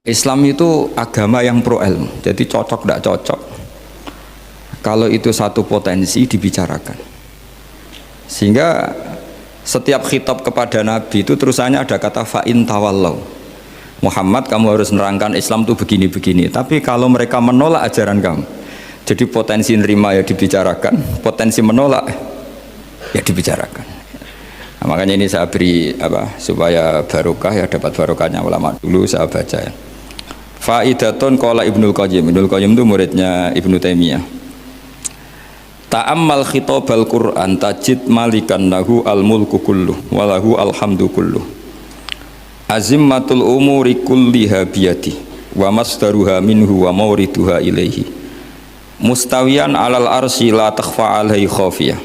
Islam itu agama yang pro ilmu, jadi cocok tidak cocok. Kalau itu satu potensi dibicarakan, sehingga setiap khitab kepada Nabi itu terusannya ada kata fa'in tawallau. Muhammad, kamu harus menerangkan Islam itu begini-begini. Tapi kalau mereka menolak ajaran kamu, jadi potensi nerima ya dibicarakan, potensi menolak ya dibicarakan. Nah, makanya ini saya beri supaya barokah ya, dapat barokahnya ulama dulu saya baca ya. Faidatun qala Ibnul Qayyim. Ibnul Qayyim itu muridnya Ibnu Taimiyah. Ta'ammal khitabal Qur'an tajid malikan lahu al-mulku kulluh wa lahu alhamdu kulluh. Azimmatul umuri kulliha biyadi wa masdaruha minhu wa mawriduha ilaihi. Mustawiyan 'alal arsy la takhfa 'alaihi khafiyah.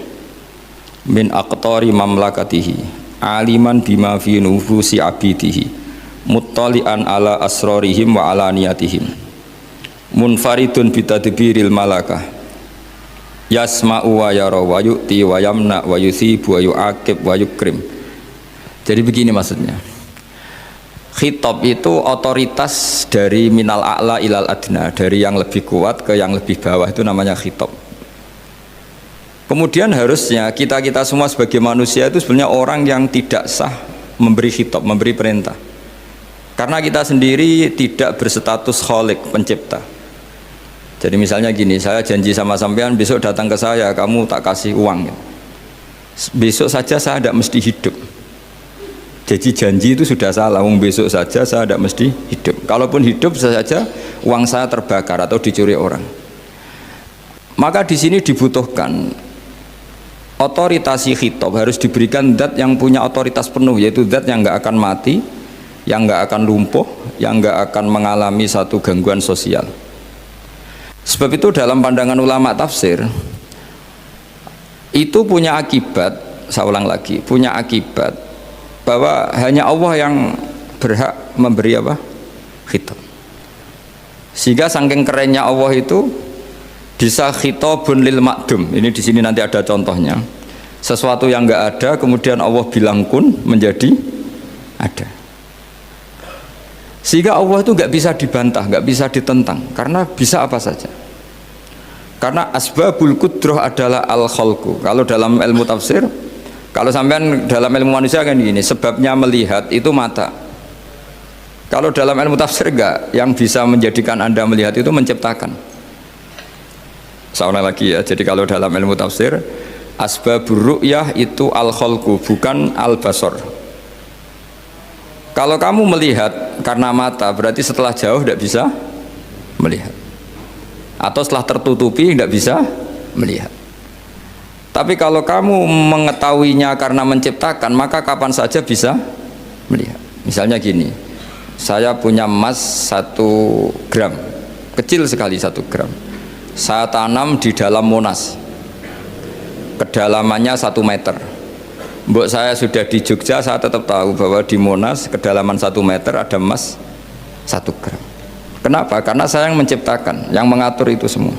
Min aqtari mamlakatihi aliman bima fi nufusi abidihi. Muttali'an ala asrarihim wa ala niyatihim munfaridun bitadbiril malakah yasma'u wa yara wa yu'ti wa yamna wa yuthibu wa yu'aqib wa yukrim. Jadi begini maksudnya, khitab itu otoritas dari minal a'la ilal adna, dari yang lebih kuat ke yang lebih bawah, itu namanya khitab. Kemudian harusnya kita semua sebagai manusia itu sebenarnya orang yang tidak sah memberi khitab, memberi perintah. Karena kita sendiri tidak berstatus khalik, pencipta. Jadi misalnya gini, saya janji sama sampean besok datang ke saya, kamu tak kasih uang ya. Besok saja saya tidak mesti hidup. Jadi janji itu sudah salah, besok saja saya tidak mesti hidup. Kalaupun hidup saja uang saya terbakar atau dicuri orang. Maka di sini dibutuhkan otoritasi khitab, harus diberikan zat yang punya otoritas penuh, yaitu zat yang nggak akan mati, yang nggak akan lumpuh, yang nggak akan mengalami satu gangguan sosial. Sebab itu dalam pandangan ulama tafsir itu punya akibat, saya ulang lagi, punya akibat bahwa hanya Allah yang berhak memberi khitab. Sehingga saking kerennya Allah itu bisa khitabun lil ma'dum. Ini di sini nanti ada contohnya. Sesuatu yang nggak ada kemudian Allah bilang kun menjadi ada. Sehingga Allah itu nggak bisa dibantah, nggak bisa ditentang, karena bisa apa saja. Karena asbabul qudrah adalah al-khalqu. Kalau dalam ilmu tafsir, kalau sampean dalam ilmu manusia kan gini, sebabnya melihat itu mata. Kalau dalam ilmu tafsir enggak, yang bisa menjadikan Anda melihat itu menciptakan. Saya ulang lagi ya, jadi kalau dalam ilmu tafsir, asbabur ru'yah itu al-khalqu, bukan al-basar. Kalau kamu melihat karena mata, berarti setelah jauh tidak bisa melihat, atau setelah tertutupi tidak bisa melihat. Tapi kalau kamu mengetahuinya karena menciptakan, maka kapan saja bisa melihat. Misalnya gini, saya punya emas 1 gram, kecil sekali 1 gram, saya tanam di dalam Monas, kedalamannya 1 meter. Mbok saya sudah di Jogja, saya tetap tahu bahwa di Monas kedalaman 1 meter ada emas 1 gram. Kenapa? Karena saya yang menciptakan, yang mengatur itu semua.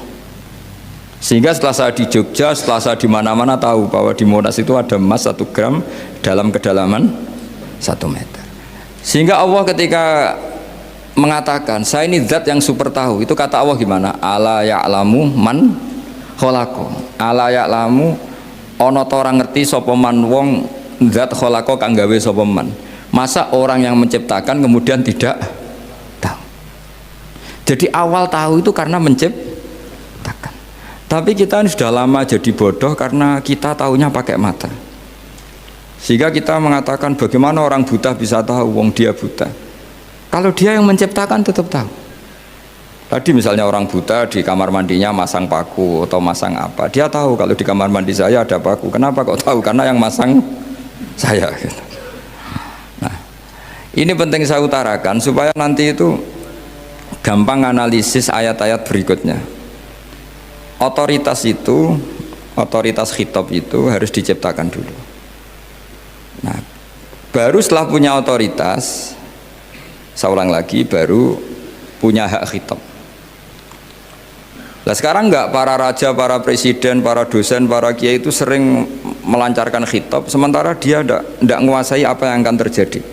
Sehingga setelah saya di Jogja, setelah saya di mana-mana tahu bahwa di Monas itu ada emas 1 gram dalam kedalaman 1 meter. Sehingga Allah ketika mengatakan saya ini zat yang super tahu, itu kata Allah gimana? Ala ya'lamu man khalaqa. Ala ya'lamu ana ta ora ngerti sapa man wong zat khalaqa kang gawe sapa man. Masa orang yang menciptakan kemudian tidak tahu? Jadi awal tahu itu karena menciptakan. Tapi kita ini sudah lama jadi bodoh karena kita tahunya pakai mata. Sehingga kita mengatakan bagaimana orang buta bisa tahu, wong dia buta. Kalau dia yang menciptakan tetap tahu. Tadi misalnya orang buta di kamar mandinya masang paku atau masang apa, dia tahu kalau di kamar mandi saya ada paku. Kenapa kok tahu? Karena yang masang saya. Nah, ini penting saya utarakan supaya nanti itu gampang analisis ayat-ayat berikutnya. Otoritas itu, otoritas khitab itu harus diciptakan dulu. Nah, baru setelah punya otoritas, saya ulang lagi, baru punya hak khitab. Nah sekarang enggak, para raja, para presiden, para dosen, para kiai itu sering melancarkan khitab, sementara dia enggak menguasai apa yang akan terjadi.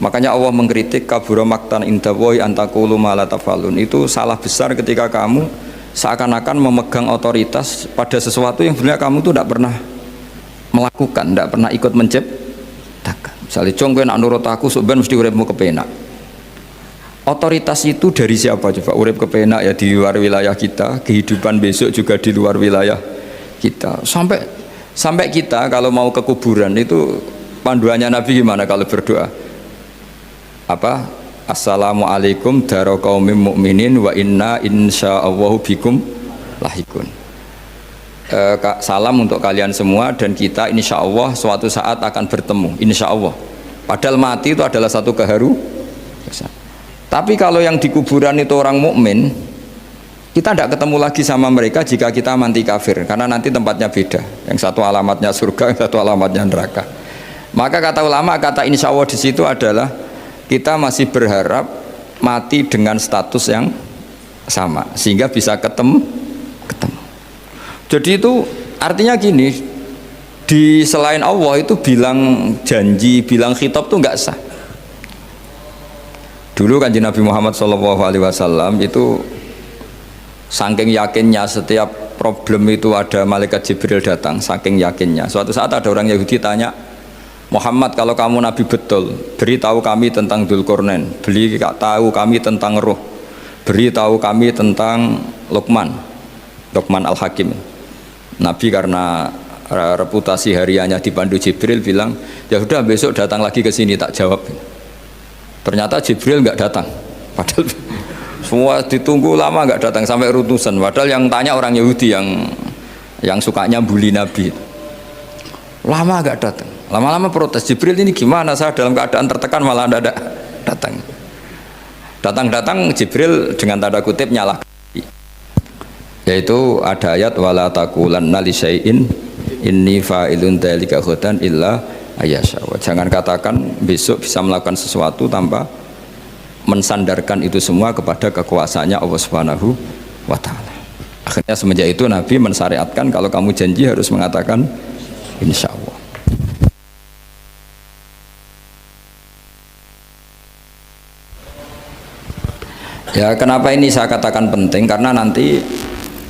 Makanya Allah mengkritik kabura maktan indallahi antaqulu ma la tafalun. Itu salah besar ketika kamu seakan-akan memegang otoritas pada sesuatu yang sebenarnya kamu tuh tidak pernah melakukan, tidak pernah ikut menciptakan. Misalnya cong kowe nak nurut aku sebenarnya mesti uripmu kepenak. Otoritas itu dari siapa coba? Urip kepenak ya di luar wilayah kita, kehidupan besok juga di luar wilayah kita. Sampai kita kalau mau ke kuburan itu panduannya Nabi gimana kalau berdoa? Apa? Assalamualaikum daro qaumim mukminin wa inna insyaallahu bikum lahikun. Salam untuk kalian semua dan kita insya Allah suatu saat akan bertemu, insya Allah. Padahal mati itu adalah satu keharusan. Tapi kalau yang di kuburan itu orang mukmin, kita tidak ketemu lagi sama mereka jika kita mati kafir, karena nanti tempatnya beda. Yang satu alamatnya surga, yang satu alamatnya neraka. Maka kata ulama, kata insya Allah di situ adalah kita masih berharap mati dengan status yang sama sehingga bisa ketemu. Jadi itu artinya gini, di selain Allah itu bilang janji, bilang khitab itu nggak sah. Dulu kan Nabi Muhammad SAW itu saking yakinnya setiap problem itu ada malaikat Jibril datang, saking yakinnya. Suatu saat ada orang Yahudi tanya, Muhammad kalau kamu Nabi betul, beritahu kami tentang Dzulqarnain, beritahu kami tentang Ruh, beritahu kami tentang Luqman Al-Hakim. Nabi karena reputasi hariannya dipandu Jibril bilang, ya sudah besok datang lagi ke sini tak jawab. Ternyata Jibril nggak datang, padahal semua ditunggu lama nggak datang sampai ratusan. Padahal yang tanya orang Yahudi yang sukanya bully Nabi, lama nggak datang. Lama-lama protes, Jibril ini gimana, saya dalam keadaan tertekan malah tidak datang. Datang Jibril dengan tanda kutip nyalahkan, yaitu ada ayat wala taqulanna li syai'in inni fa'ilun dzalika ghadan illa ayyasha. Jangan katakan besok bisa melakukan sesuatu tanpa mensandarkan itu semua kepada kekuasaannya Allah Subhanahu wa taala. Akhirnya semenjak itu Nabi mensyariatkan kalau kamu janji harus mengatakan insya Allah. Ya, kenapa ini saya katakan penting? Karena nanti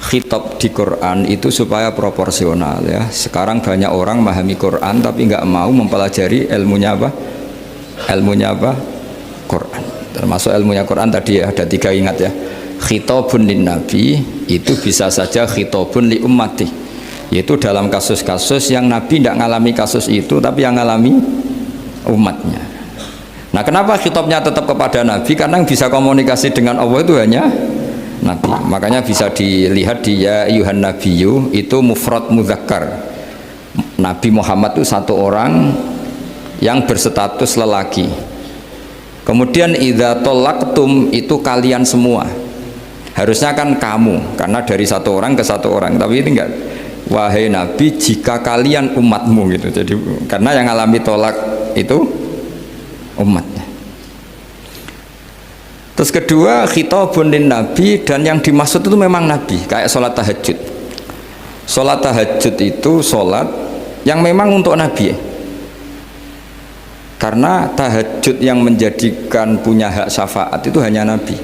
khitab di Quran itu supaya proporsional ya. Sekarang banyak orang memahami Quran tapi nggak mau mempelajari ilmunya apa? Quran. Termasuk ilmunya Quran tadi ya, ada 3 ingat ya. Khitabun lin nabi itu bisa saja khitabun li ummati. Yaitu dalam kasus-kasus yang Nabi tidak ngalami kasus itu tapi yang ngalami umatnya. Nah, kenapa khitabnya tetap kepada Nabi? Karena yang bisa komunikasi dengan Allah itu hanya Nabi. Makanya bisa dilihat di ya ayyuhan nabiyyu itu mufrad mudzakkar. Nabi Muhammad itu satu orang yang berstatus lelaki. Kemudian idza talaqtum itu kalian semua. Harusnya kan kamu, karena dari satu orang ke satu orang. Tapi ini enggak. Wahai Nabi, jika kalian umatmu gitu. Jadi karena yang alami tolak itu umatnya. Terus kedua khitabun lin nabi, dan yang dimaksud itu memang Nabi, kayak sholat tahajud. Sholat tahajud itu sholat yang memang untuk Nabi, karena tahajud yang menjadikan punya hak syafaat itu hanya Nabi.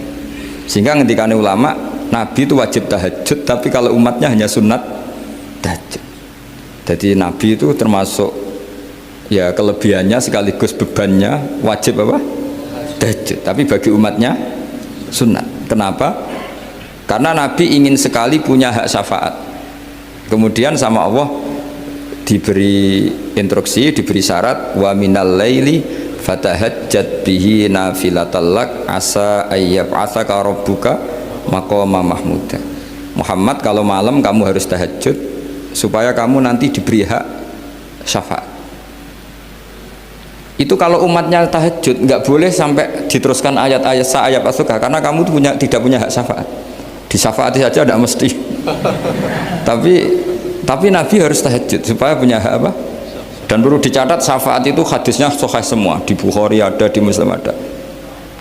Sehingga ngendikane ulama, Nabi itu wajib tahajud, tapi kalau umatnya hanya sunat tahajud. Jadi Nabi itu termasuk ya kelebihannya sekaligus bebannya wajib apa? Tahajud. Tapi bagi umatnya sunat. Kenapa? Karena Nabi ingin sekali punya hak syafaat. Kemudian sama Allah diberi instruksi, diberi syarat wa minal laili fatahajjat bihi nafilatallak asa ayyab'atsaka rabbuka maqama mahmuda. Muhammad, kalau malam kamu harus tahajud supaya kamu nanti diberi hak syafaat. Itu kalau umatnya tahajud nggak boleh sampai diteruskan ayat-ayat sa'ayat asuka, karena kamu tidak punya hak syafaat. Disyafaati saja tidak mesti. tapi Nabi harus tahajud supaya punya hak apa? Dan perlu dicatat syafaat itu hadisnya sahih semua, di Bukhari ada, di Muslim ada.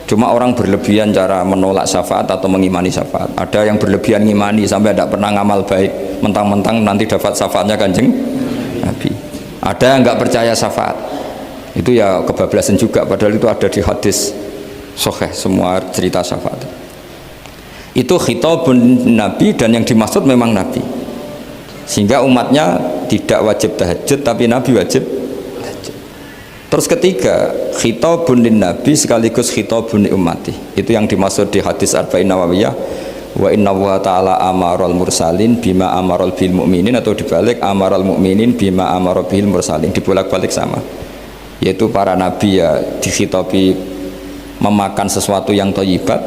Cuma orang berlebihan cara menolak syafaat atau mengimani syafaat. Ada yang berlebihan ngimani sampai tidak pernah ngamal baik, mentang-mentang nanti dapat syafaatnya Kanjeng Nabi. Ada yang nggak percaya syafaat. Itu ya kebablasan juga, padahal itu ada di hadis sahih semua cerita syafaat. Itu khitabun nabi, dan yang dimaksud memang nabi. Sehingga umatnya tidak wajib tahajud, tapi nabi wajib tahajud. Terus ketiga, khitabun lin nabi sekaligus khitabun li ummati. Itu yang dimaksud di hadis Arba'in Nawawiyah, wa inna wa ta'ala amaral mursalin bima amaral bil mu'minin, atau dibalik amaral mu'minin bima amaral bil mursalin, dibolak-balik sama. Yaitu para nabi ya dikhitabi memakan sesuatu yang thayyibat,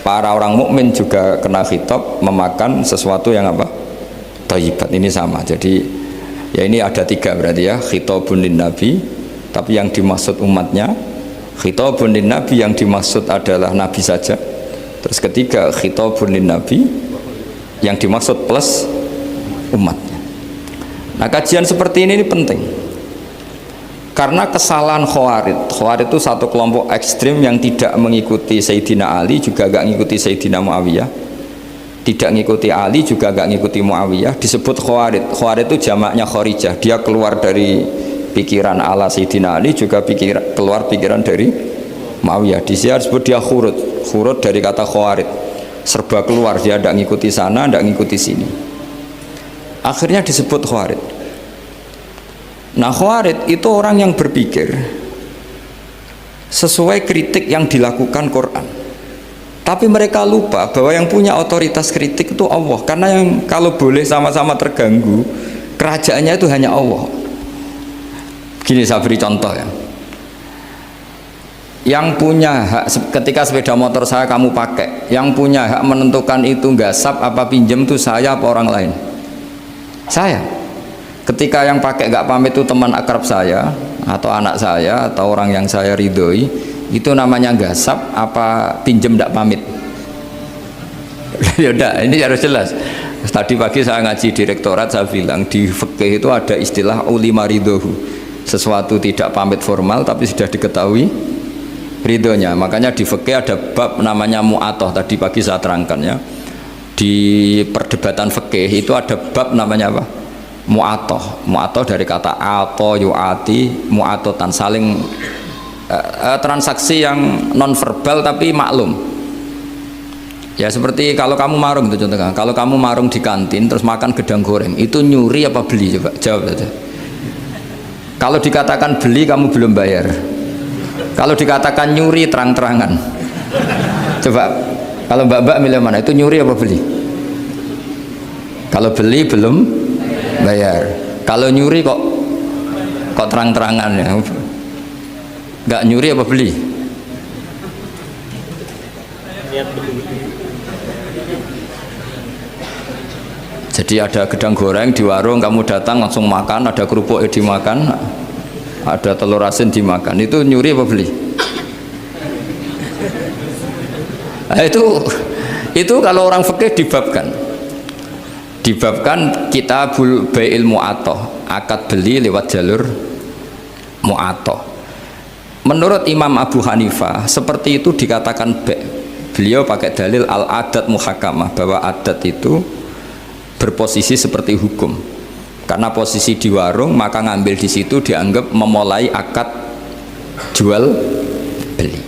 para orang mukmin juga kena khitab memakan sesuatu yang apa? Thayyibat. Ini sama. Jadi ya ini ada tiga berarti ya, khitabun lin nabi, tapi yang dimaksud umatnya, khitabun lin nabi yang dimaksud adalah nabi saja. Terus ketiga, khitabun lin nabi yang dimaksud plus umatnya. Nah, kajian seperti ini penting. Karena kesalahan Khawarij itu satu kelompok ekstrim yang tidak mengikuti Sayyidina Ali, juga gak mengikuti Sayyidina Muawiyah, tidak mengikuti Ali, juga gak mengikuti Muawiyah, disebut Khawarij. Khawarij itu jamaknya Kharijah, dia keluar dari pikiran ala Sayyidina Ali, juga keluar pikiran dari Muawiyah. Di sini disebut dia khurut dari kata Khawarij, serba keluar, dia tidak mengikuti sana, tidak mengikuti sini, akhirnya disebut Khawarij. Nah, Khawarij itu orang yang berpikir sesuai kritik yang dilakukan Quran, tapi mereka lupa bahwa yang punya otoritas kritik itu Allah, karena yang kalau boleh sama-sama terganggu kerajaannya itu hanya Allah. Gini saya beri contoh ya, yang punya hak ketika sepeda motor saya kamu pakai, yang punya hak menentukan itu gasap apa pinjam itu saya apa orang lain? Saya. Ketika yang pakai gak pamit itu teman akrab saya atau anak saya atau orang yang saya ridhoi, itu namanya gasap apa pinjem gak pamit? Ya udah, ini harus jelas. Tadi pagi saya ngaji direktorat, saya bilang di fikih itu ada istilah ulima ridhohu, sesuatu tidak pamit formal tapi sudah diketahui ridhonya. Makanya di fikih ada bab namanya mu'atoh, tadi pagi saya terangkan ya. Di perdebatan fikih itu ada bab namanya apa? Mu'atoh dari kata ato yu'ati, mu'atotan, saling transaksi yang non verbal tapi maklum. Ya seperti kalau kamu marung itu contohnya, kalau kamu marung di kantin terus makan gedang goreng, itu nyuri apa beli? Coba jawab saja. Kalau dikatakan beli kamu belum bayar, kalau dikatakan nyuri terang-terangan. Coba kalau mbak-mbak milih mana, itu nyuri apa beli? Kalau beli belum bayar, kalau nyuri kok terang-terangan ya, nggak nyuri apa beli? Jadi ada gedang goreng di warung, kamu datang langsung makan, ada kerupuk dimakan, ada telur asin dimakan, itu nyuri apa beli? Nah, itu kalau orang fikih dibabkan kitabul bai'il mu'atoh, akad beli lewat jalur mu'atoh. Menurut Imam Abu Hanifah seperti itu dikatakan beliau pakai dalil al-adat muhakamah, bahwa adat itu berposisi seperti hukum, karena posisi di warung maka ngambil di situ dianggap memulai akad jual beli.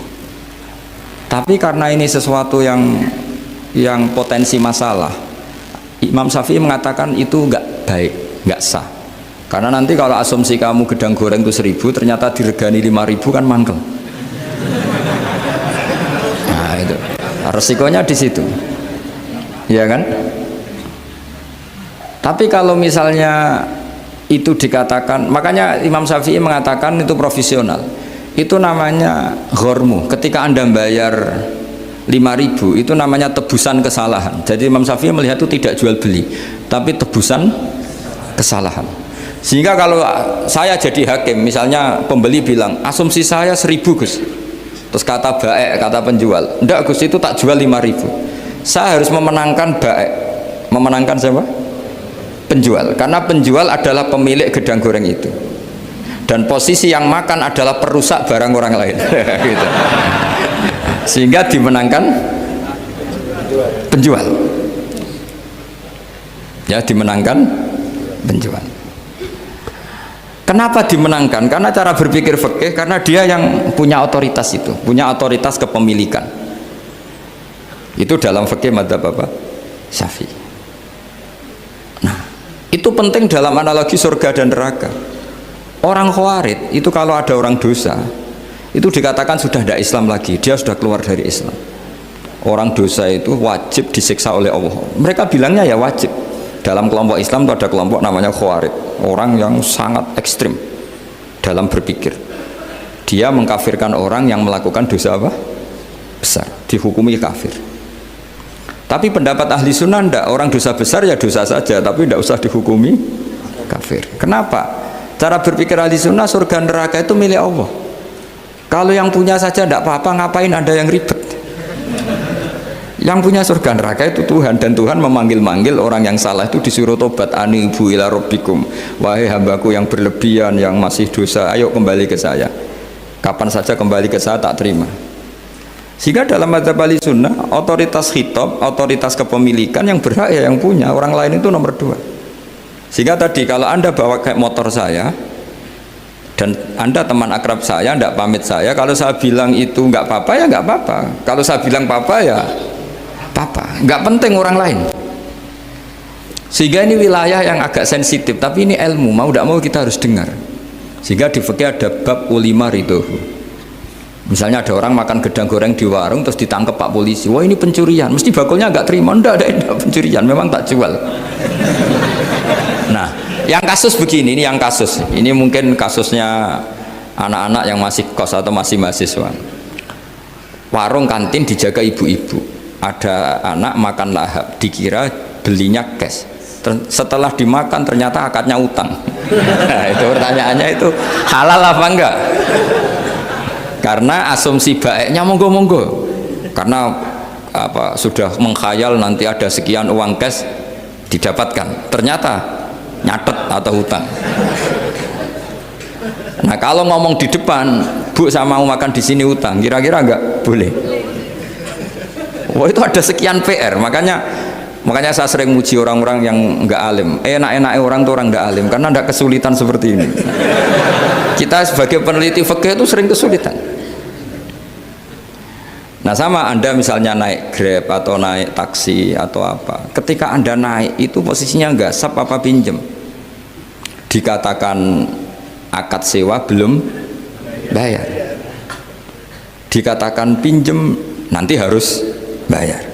Tapi karena ini sesuatu yang potensi masalah, Imam Syafi'i mengatakan itu enggak baik, enggak sah. Karena nanti kalau asumsi kamu gedang goreng itu 1.000, ternyata diregani 5.000 kan mangkel. Nah itu resikonya di situ, ya kan? Tapi kalau misalnya itu dikatakan, makanya Imam Syafi'i mengatakan itu profesional. Itu namanya ghormu. Ketika Anda bayar 5.000 itu namanya tebusan kesalahan. Jadi Imam Syafi'i melihat itu tidak jual beli, tapi tebusan kesalahan. Sehingga kalau saya jadi hakim, misalnya pembeli bilang asumsi saya 1.000 Gus, terus kata baik, kata penjual, enggak Gus itu tak jual 5.000, saya harus memenangkan baik. Memenangkan siapa? Penjual, karena penjual adalah pemilik gedang goreng itu, dan posisi yang makan adalah perusak barang orang lain. Gitu. Sehingga dimenangkan penjual, ya dimenangkan penjual. Kenapa dimenangkan? Karena cara berpikir fikih, karena dia yang punya otoritas itu, punya otoritas kepemilikan. Itu dalam fikih madzhab apa? Syafi'i. Nah, itu penting dalam analogi surga dan neraka. Orang Khawarij itu kalau ada orang dosa, itu dikatakan sudah tidak Islam lagi, dia sudah keluar dari Islam. Orang dosa itu wajib disiksa oleh Allah. Mereka bilangnya ya wajib. Dalam kelompok Islam itu ada kelompok namanya Khawarij, orang yang sangat ekstrim dalam berpikir. Dia mengkafirkan orang yang melakukan dosa apa? Besar, dihukumi kafir. Tapi pendapat ahli sunnah enggak, orang dosa besar ya dosa saja, tapi tidak usah dihukumi kafir. Kenapa? Cara berpikir ahli sunnah, surga neraka itu milik Allah. Kalau yang punya saja tidak apa-apa, ngapain ada yang ribet? Yang punya surga neraka itu Tuhan, dan Tuhan memanggil-manggil orang yang salah itu disuruh tobat, anibu ila rabbikum, wahai hambaku yang berlebihan, yang masih dosa, ayo kembali ke saya. Kapan saja kembali ke saya tak terima. Sehingga dalam madzhab ahli sunnah, otoritas khitab, otoritas kepemilikan yang berhak ya yang punya, orang lain itu nomor 2. Sehingga tadi kalau Anda bawa kayak motor saya dan Anda teman akrab saya, tidak pamit saya, kalau saya bilang itu nggak apa-apa ya nggak apa-apa, kalau saya bilang apa-apa ya apa-apa, nggak penting orang lain. Sehingga ini wilayah yang agak sensitif, tapi ini ilmu, mau tidak mau kita harus dengar. Sehingga di fikih ada bab ulima ridhohu. Misalnya ada orang makan gedang goreng di warung terus ditangkap Pak polisi, wah ini pencurian, mesti bakulnya nggak terima, enggak pencurian, memang tak jual. Nah, yang kasus begini, ini yang kasus, ini mungkin kasusnya anak-anak yang masih kos atau masih mahasiswa. Warung kantin dijaga ibu-ibu. Ada anak makan lahap, dikira belinya cash. Setelah dimakan ternyata akadnya utang. Nah, itu pertanyaannya itu halal apa enggak? Karena asumsi baiknya monggo-monggo. Karena apa sudah mengkhayal nanti ada sekian uang cash didapatkan. Ternyata nyatet atau utang. Nah, kalau ngomong di depan, Bu saya mau makan di sini utang, kira-kira enggak boleh. Wah itu ada sekian PR, makanya saya sering muji orang-orang yang enggak alim. Enak-enaknya orang tuh orang enggak alim karena enggak kesulitan seperti ini. Kita sebagai peneliti fikih itu sering kesulitan. Nah sama Anda misalnya naik Grab atau naik taksi atau apa, ketika Anda naik itu posisinya enggak sap apa pinjem, dikatakan akad sewa belum bayar, dikatakan pinjem nanti harus bayar.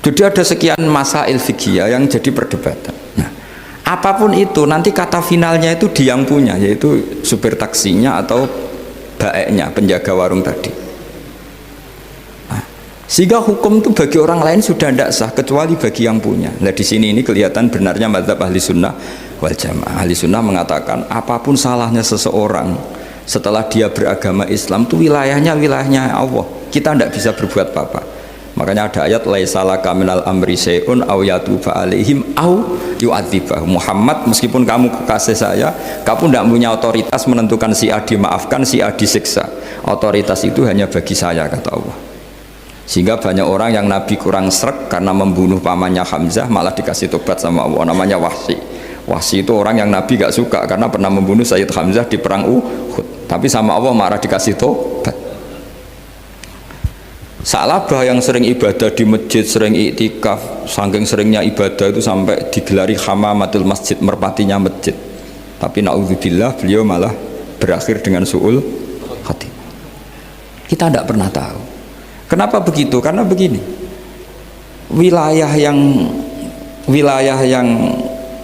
Jadi ada sekian masail fikih yang jadi perdebatan. Nah, apapun itu nanti kata finalnya itu dia yang punya, yaitu supir taksinya atau baeknya, penjaga warung tadi. Nah, sehingga hukum itu bagi orang lain sudah tidak sah kecuali bagi yang punya. Nah di sini ini kelihatan benarnya madzhab ahli sunnah wal jamaah. Ahli sunnah mengatakan apapun salahnya seseorang setelah dia beragama Islam itu wilayahnya Allah. Kita tidak bisa berbuat apa-apa. Makanya ada ayat laisa laka minal amri syai'un aw yatuba alaihim aw yu'adzibah. Muhammad, meskipun kamu kekasih saya, kamu tidak punya otoritas menentukan si A dimaafkan, si A disiksa. Otoritas itu hanya bagi saya, kata Allah. Sehingga banyak orang yang Nabi kurang srek karena membunuh pamannya Hamzah malah dikasih tobat sama Allah, namanya Wahsy. Wahsy itu orang yang Nabi gak suka karena pernah membunuh Sayyid Hamzah di perang Uhud, tapi sama Allah marah dikasih tobat. Sa'labah yang sering ibadah di masjid, sering iktikaf, saking seringnya ibadah itu sampai digelari hamamatul masjid, merpatinya masjid. Tapi na'udzubillah beliau malah berakhir dengan su'ul khatimah. Kita tidak pernah tahu. Kenapa begitu? Karena begini, wilayah yang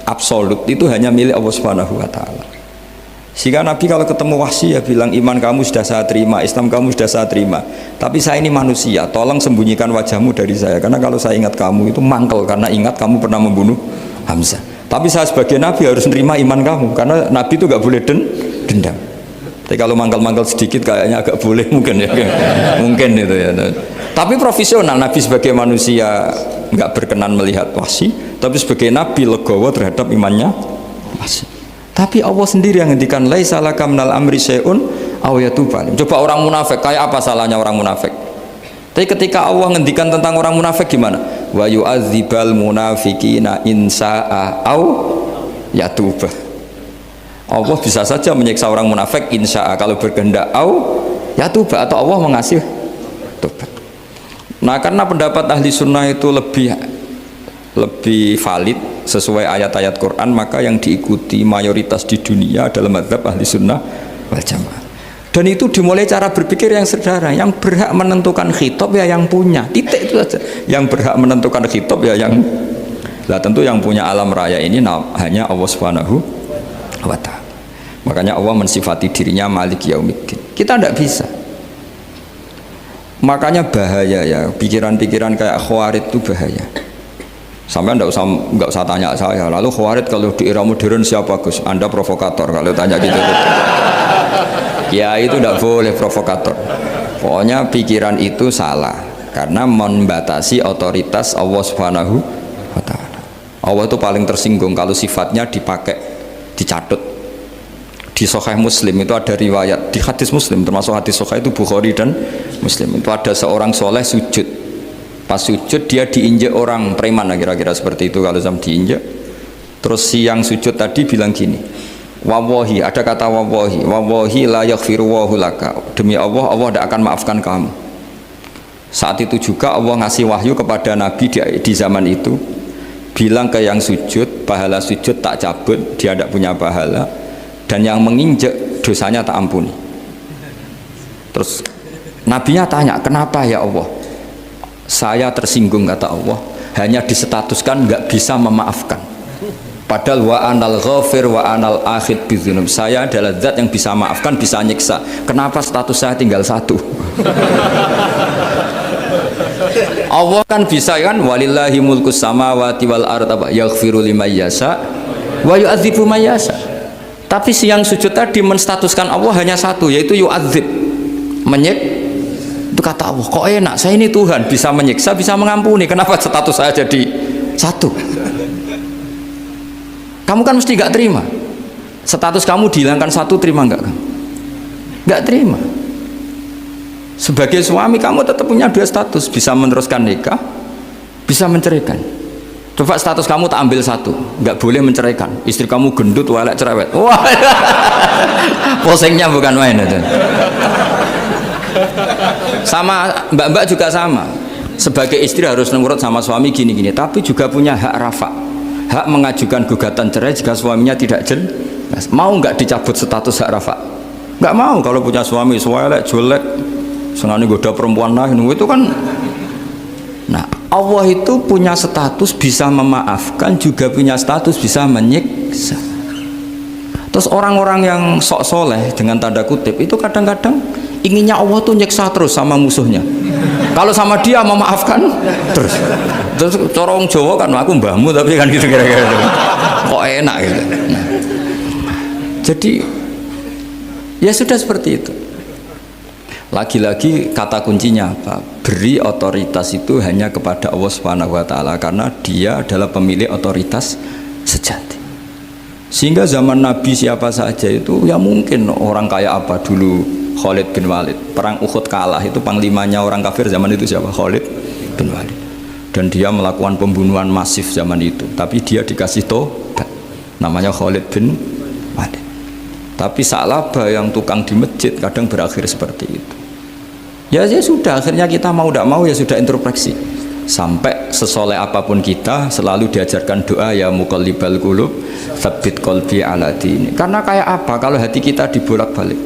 absolut itu hanya milik Allah Subhanahu wa Ta'ala. Sehingga Nabi kalau ketemu Wahsy ya bilang, iman kamu sudah saya terima, Islam kamu sudah saya terima, tapi saya ini manusia, tolong sembunyikan wajahmu dari saya, karena kalau saya ingat kamu itu mangkel, karena ingat kamu pernah membunuh Hamzah. Tapi saya sebagai Nabi harus nerima iman kamu, karena Nabi itu gak boleh dendam. Tapi kalau mangkel-mangkel sedikit kayaknya agak boleh mungkin ya, mungkin itu ya. Tapi profesional, Nabi sebagai manusia nggak berkenan melihat Wahsy, tapi sebagai Nabi legowo terhadap imannya Wahsy. Tapi Allah sendiri yang ngendikan laisa laka minal amri syai'un aw yatuba. Coba orang munafik, kayak apa salahnya orang munafik? Tapi ketika Allah ngendikan tentang orang munafik gimana? Wa yu'adzibal munafiqina in sa'a aw yatuba. Allah bisa saja menyiksa orang munafik insya kalau berkehendak ya tuba, atau Allah mengasih tobat. Nah karena pendapat ahli sunnah itu lebih valid sesuai ayat-ayat Quran, maka yang diikuti mayoritas di dunia adalah mazhab ahli sunnah wal jamaah. Dan itu dimulai cara berpikir yang sederhana, yang berhak menentukan khitab ya yang punya, titik itu saja. Yang berhak menentukan khitab ya yang, lah tentu yang punya alam raya ini hanya Allah Subhanahu wa ta'ala. Makanya Allah mensifati dirinya Malik Yaumiddin, kita tidak bisa. Makanya bahaya ya, pikiran-pikiran kayak Khawarij itu bahaya. Sampai nggak usah tanya saya. Lalu Khawarij kalau di era modern siapa Gus? Anda provokator kalau tanya gitu. Ya itu tidak boleh provokator. Pokoknya pikiran itu salah karena membatasi otoritas Allah Subhanahu wa ta'ala. Allah itu paling tersinggung kalau sifatnya dipakai, dicatut. Di Sahih Muslim itu ada riwayat, di hadis Muslim termasuk hadis Sahih itu Bukhari dan Muslim, itu ada seorang soleh sujud. Pas sujud dia diinjek orang preman, kira-kira seperti itu kalau sama diinjek. Terus si yang sujud tadi bilang gini, wawahi, ada kata wawahi la yaghfiru wahu laka, demi Allah, Allah tidak akan maafkan kamu. Saat itu juga Allah ngasih wahyu kepada Nabi di zaman itu, bilang ke yang sujud, pahala sujud tak cabut, dia tidak punya pahala, dan yang menginjek dosanya tak ampuni. Terus Nabinya tanya, kenapa ya Allah? Saya tersinggung, kata Allah, hanya disetatuskan nggak bisa memaafkan. Padahal wa anal ghafir wa anal akhid bidzunub, saya adalah zat yang bisa maafkan, bisa nyiksa. Kenapa status saya tinggal satu? Allah kan bisa kan, walillahi mulkus samawati wal ardh yaghfiru liman yasha wa yu'adzibu man yasha. Tapi si yang sujud tadi menstatuskan Allah hanya satu, yaitu yu'adzib, menyiksa. Itu kata Allah, kok enak, saya ini Tuhan, bisa menyiksa, bisa mengampuni, kenapa status saya jadi satu? Kamu kan mesti gak terima. Status kamu dihilangkan satu, terima gak kamu? Gak terima. Sebagai suami kamu tetap punya dua status, bisa meneruskan nikah, bisa menceraikan. Coba status kamu tak ambil satu, gak boleh menceraikan. Istri kamu gendut, walek, cerewet. Wah, posengnya bukan main itu. Sama mbak-mbak juga sama. Sebagai istri harus nurut sama suami gini-gini, tapi juga punya hak rafa, hak mengajukan gugatan cerai jika suaminya tidak jelas. Mau nggak dicabut status hak rafa? Nggak mau. Kalau punya suami suelek, jelek, senangnya goda perempuan lain, itu kan. Nah, Allah itu punya status bisa memaafkan, juga punya status bisa menyiksa. Terus orang-orang yang sok soleh dengan tanda kutip itu kadang-kadang inginnya Allah tuh nyiksa terus sama musuhnya. Kalau sama dia memaafkan terus. Terus corong Jawa kan, aku mbahmu tapi kan gitu kira-kira. Kok enak gitu. Nah, jadi ya sudah seperti itu. Lagi-lagi kata kuncinya apa? Beri otoritas itu hanya kepada Allah Subhanahu wa ta'ala, karena dia adalah pemilik otoritas sejati. Sehingga zaman Nabi siapa saja itu ya mungkin orang kayak apa dulu, Khalid bin Walid, perang Uhud kalah, itu panglimanya orang kafir zaman itu siapa? Khalid bin Walid. Dan dia melakukan pembunuhan masif zaman itu, tapi dia dikasih tobat, namanya Khalid bin Walid. Tapi Sa'labah yang tukang di masjid kadang berakhir seperti itu. Ya sudah, akhirnya kita mau tidak mau ya sudah introspeksi. Sampai sesoleh apapun kita selalu diajarkan doa, ya muqallibal qulub tsabbit qalbi ala dini. Karena kayak apa kalau hati kita dibolak-balik?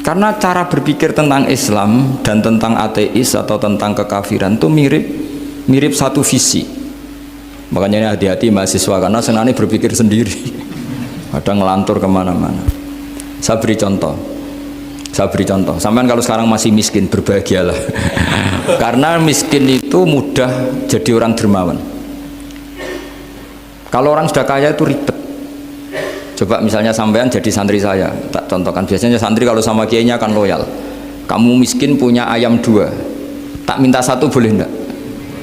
Karena cara berpikir tentang Islam dan tentang ateis atau tentang kekafiran itu mirip satu visi. Makanya hati-hati mahasiswa, karena senangnya berpikir sendiri. Kadang ngelantur kemana-mana. Saya beri contoh. Sampean kalau sekarang masih miskin, berbahagialah. Karena miskin itu mudah jadi orang dermawan. Kalau orang sudah kaya itu ribet. Coba misalnya sampean jadi santri saya, tak contohkan. Biasanya santri kalau sama kiainya akan loyal. Kamu miskin punya ayam 2, tak minta 1 boleh enggak?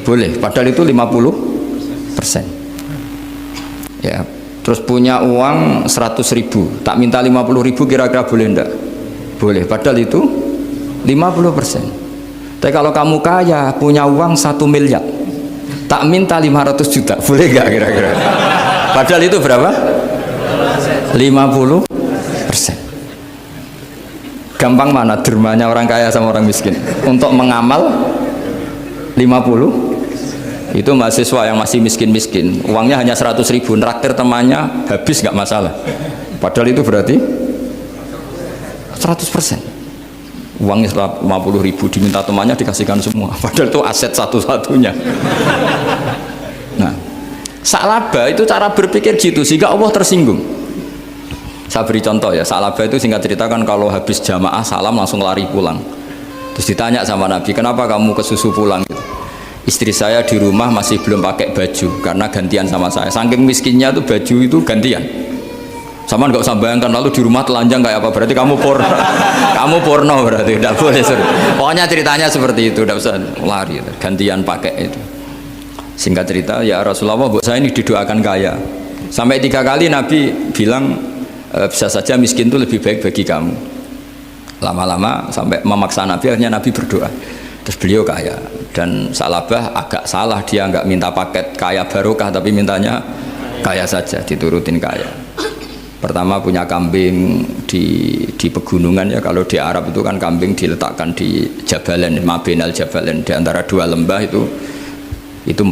Boleh, padahal itu 50%. Ya, terus punya uang 100.000, tak minta 50.000, kira-kira boleh enggak? Boleh, padahal itu 50%. Tapi kalau kamu kaya, punya uang 1 miliar, tak minta 500 juta, boleh enggak kira-kira? Padahal itu berapa? 50%. Gampang mana dermanya orang kaya sama orang miskin untuk mengamal 50. Itu mahasiswa yang masih miskin-miskin, uangnya hanya 100.000, traktir temannya habis nggak masalah, padahal itu berarti 100%. Uangnya 50.000 diminta temannya dikasihkan semua, padahal itu aset satu-satunya. Nah, salaba itu cara berpikir gitu sehingga Allah tersinggung. Saya beri contoh ya, salaba itu singkat cerita kan kalau habis jamaah salam langsung lari pulang. Terus ditanya sama Nabi, kenapa kamu kesusu pulang gitu? Istri saya di rumah masih belum pakai baju karena gantian sama saya. Saking miskinnya tuh baju itu gantian. Sama nggak usah bayangkan lalu di rumah telanjang kayak apa, berarti kamu porno. Kamu porno berarti tidak boleh. Pokoknya ceritanya seperti itu, tidak usah lari, gantian pakai itu. Singkat cerita, ya Rasulullah, bu saya ini didoakan kaya. Sampai 3 kali Nabi bilang bisa saja miskin itu lebih baik bagi kamu. Lama-lama sampai memaksa Nabi, akhirnya Nabi berdoa. Terus beliau kaya, dan Salabah agak salah, dia nggak minta paket kaya barokah tapi mintanya kaya saja, diturutin kaya. Pertama punya kambing di pegunungan ya, kalau di Arab itu kan kambing diletakkan di Jabalen, Mabinal Jabalen, di antara 2 lembah itu 40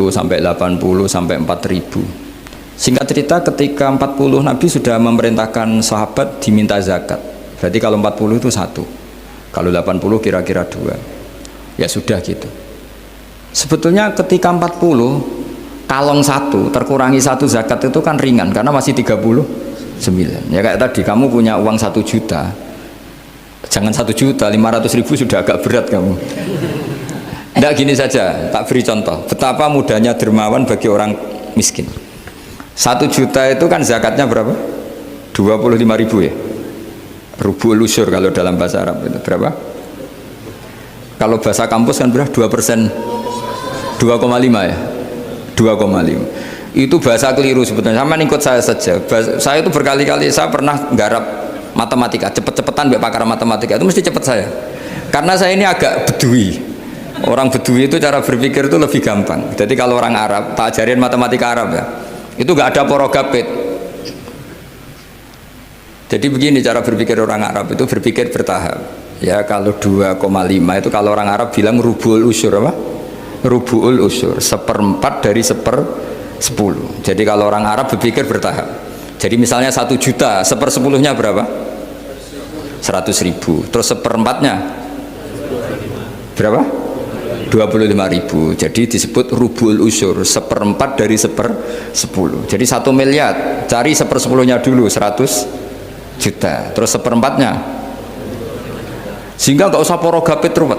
sampai 80 sampai 4.000. Singkat cerita ketika 40 Nabi sudah memerintahkan sahabat diminta zakat. Berarti kalau 40 itu 1, kalau 80 kira-kira 2. Ya sudah gitu. Sebetulnya ketika 40 kalong 1 terkurangi 1 zakat itu kan ringan karena masih 39. Ya kayak tadi kamu punya uang 1 juta, jangan 1 juta, 500.000 sudah agak berat kamu. Tidak, gini saja, tak beri contoh betapa mudahnya dermawan bagi orang miskin. 1 juta itu kan zakatnya berapa? 25.000 ya. Rubul usyur kalau dalam bahasa Arab itu berapa? Kalau bahasa kampus kan berapa? 2%, 2,5 ya, 2,5. Itu bahasa keliru sebetulnya. Sama ikut saya saja. Saya itu berkali-kali saya pernah garap matematika, cepet-cepetan mbak pakar matematika itu mesti cepet saya. Karena saya ini agak bedui. Orang bedui itu cara berpikir itu lebih gampang. Jadi kalau orang Arab, tak ajarin matematika Arab ya, itu nggak ada porogapit. Jadi begini cara berpikir orang Arab itu berpikir bertahap. Ya kalau 2,5 itu kalau orang Arab bilang rubul usyur apa? Rubul usyur, 1/4 dari 1/10. Jadi kalau orang Arab berpikir bertahap. Jadi misalnya 1 juta, 1/10-nya berapa? 100.000. Terus 1/4-nya berapa? 25.000. Jadi disebut rubul usyur, 1/4 dari 1/10. Jadi 1 miliar, cari 1/10-nya dulu 100 juta. Terus 1/4-nya, sehingga nggak usah porogapit ruwet.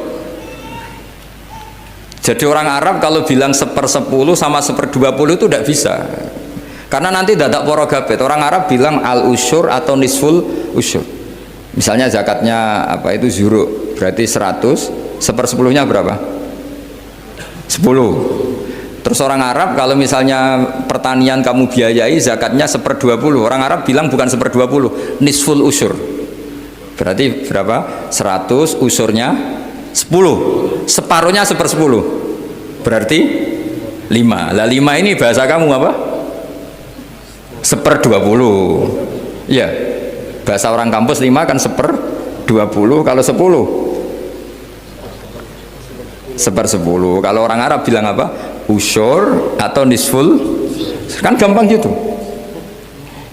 Jadi orang Arab kalau bilang 1/10 sama 1/20 itu tidak bisa, karena nanti dadak porogapit. Orang Arab bilang al usyur atau nisful usyur. Misalnya zakatnya apa itu zuru, berarti 100, 1/10-nya berapa? 10. Terus orang Arab kalau misalnya pertanian kamu biayai zakatnya 1/20, orang Arab bilang bukan 1/20, nisful usyur. Berarti berapa? 100, usurnya 10, separuhnya 1/10, berarti 5. Lah 5 ini bahasa kamu apa? 1/20. Ya, bahasa orang kampus 5 kan 1/20. Kalau 10 1/10. Kalau orang Arab bilang apa? Usyur atau nisful. Kan gampang gitu.